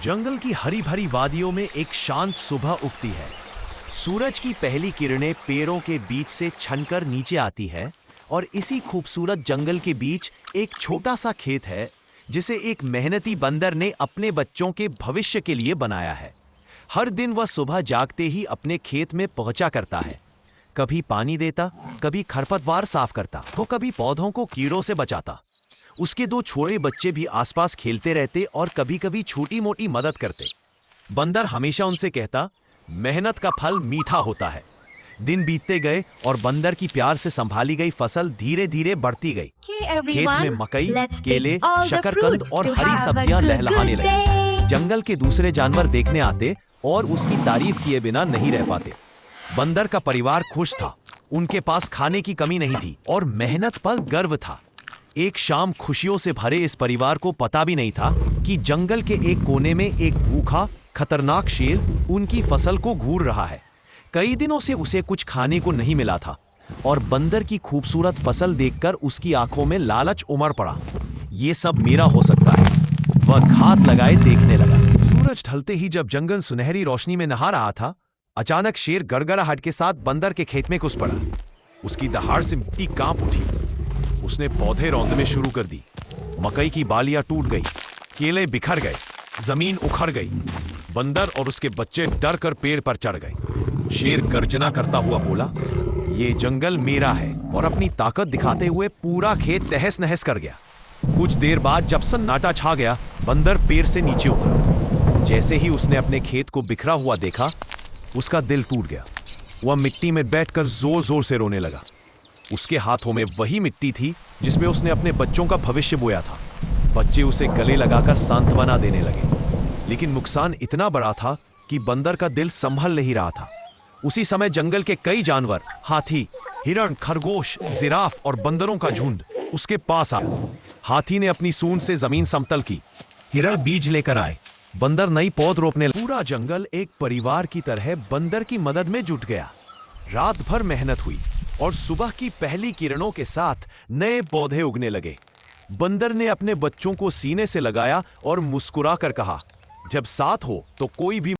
जंगल की हरी भरी वादियों में एक शांत सुबह उगती है। सूरज की पहली किरणें पेड़ों के बीच से छनकर नीचे आती है और इसी खूबसूरत जंगल के बीच एक छोटा सा खेत है जिसे एक मेहनती बंदर ने अपने बच्चों के भविष्य के लिए बनाया है। हर दिन वह सुबह जागते ही अपने खेत में पहुंचा करता है। कभी पानी देता, कभी खरपतवार साफ करता, तो कभी पौधों को कीड़ों से बचाता। उसके दो छोटे बच्चे भी आसपास खेलते रहते और कभी-कभी छोटी-मोटी मदद करते। बंदर हमेशा उनसे कहता, मेहनत का फल मीठा होता है। दिन बीतते गए और बंदर की प्यार से संभाली गई फसल धीरे-धीरे बढ़ती गई। खेत में मकई, केले, शकरकंद और हरी सब्जियां लहलहाने लगी। जंगल के दूसरे जानवर देखने आते और उसकी तारीफ किए बिना नहीं रह पाते। बंदर का परिवार खुश था, उनके पास खाने की कमी नहीं थी और मेहनत पर गर्व था। एक शाम खुशियों से भरे इस परिवार को पता भी नहीं था कि जंगल के एक कोने में एक भूखा, खतरनाक शेर उनकी फसल को घूर रहा है। कई दिनों से उसे कुछ खाने को नहीं मिला था और बंदर की खूबसूरत फसल देखकर उसकी आंखों में लालच उमड़ पड़ा। ये सब मेरा हो सकता है, वह घात लगाए देखने लगा। सूरज ढलते ही जब जंगल सुनहरी रोशनी में नहा रहा था, अचानक शेर गड़गड़ाहट के साथ बंदर के खेत में घुस पड़ा। उसकी दहाड़ से मिट्टी कांप उठी। उसने पौधे रौंदने शुरू कर दी। मकई की बालियां टूट गई, केले बिखर गए, जमीन उखड़ गई। बंदर और उसके बच्चे डर कर पेड़ पर चढ़ गए। शेर गर्जना करता हुआ बोला, ये जंगल मेरा है, और अपनी ताकत दिखाते हुए पूरा खेत तहस नहस कर गया। कुछ देर बाद जब सन्नाटा छा गया, बंदर पेड़ से नीचे उतरा। जैसे ही उसने अपने खेत को बिखरा हुआ देखा, उसका दिल टूट गया। वह मिट्टी में बैठकर जोर जोर से रोने लगा। उसके हाथों में वही मिट्टी थी जिसमें उसने अपने बच्चों का भविष्य बोया था। बच्चे उसे गले लगाकर सांत्वना देने लगे, लेकिन नुकसान इतना बड़ा था कि बंदर का दिल संभल नहीं रहा था। उसी समय जंगल के कई जानवर, हाथी, हिरण, खरगोश, जिराफ और बंदरों का झुंड उसके पास आया। हाथी ने अपनी सूंड से जमीन समतल की, हिरण बीज लेकर आए, बंदर नई पौध रोपने लगा। पूरा जंगल एक परिवार की तरह बंदर की मदद में जुट गया। रात भर मेहनत हुई और सुबह की पहली किरणों के साथ नए पौधे उगने लगे। बंदर ने अपने बच्चों को सीने से लगाया और मुस्कुरा कर कहा, जब साथ हो तो कोई भी